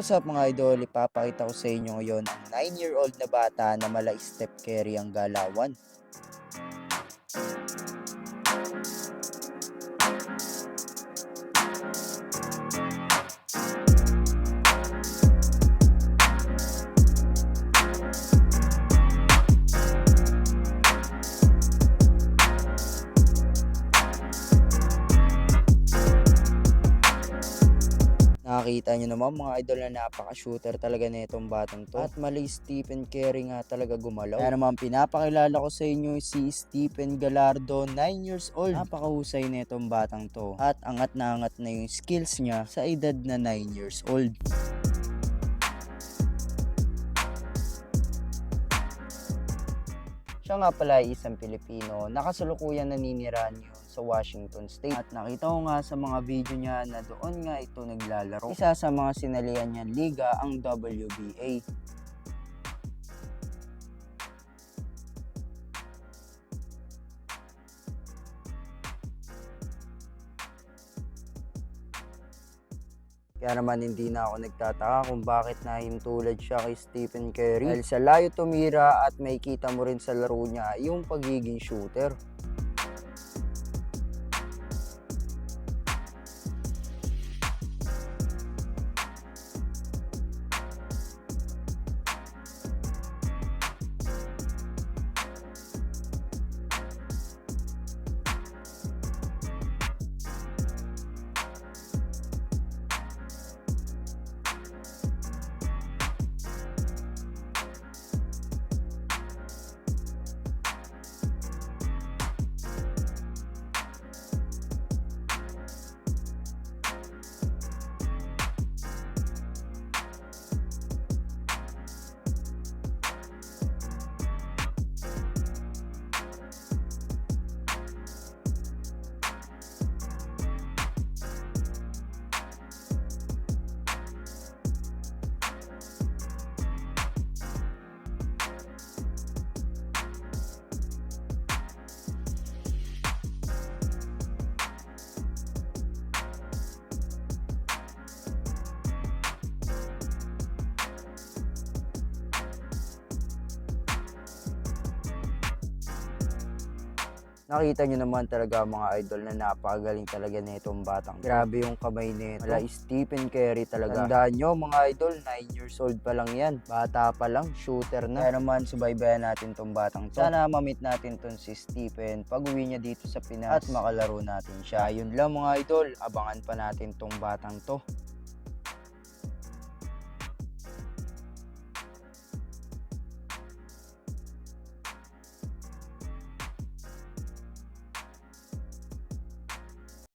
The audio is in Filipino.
What's up mga idol, ipapakita ko sa inyo ngayon ang 9-year-old na bata na mala step carry ang galawan. Nakakita nyo naman mga idol na napaka-shooter talaga na itong batang to. At mali Stephen Curry nga talaga gumalaw. Kaya naman pinapakilala ko sa inyo si Stephen Gallardo, 9 years old. Napakahusay na itong batang to. At angat na yung skills niya sa edad na 9 years old. Siya nga pala ay isang Pilipino, nakasalukuyan naninirahan yun sa Washington State. At nakita ko nga sa mga video niya na doon nga ito naglalaro. Isa sa mga sinalihan niyang liga ang WBA. Kaya naman hindi na ako nagtataka kung bakit nahimtulad siya kay Stephen Curry. Dahil sa layo tumira at may kita mo rin sa laro niya yung pagiging shooter. Nakita nyo naman talaga mga idol na napakagaling talaga na itong batang. Grabe yung kamay nito. Wala, Stephen Curry talaga. Tandaan nyo mga idol, 9 years old pa lang yan. Bata pa lang, shooter na. Kaya naman subaybayan natin tong batang to. Sana mamit natin ton si Stephen pag uwi niya dito sa Pinas at makalaro natin siya. Yun lang mga idol, abangan pa natin tong batang to.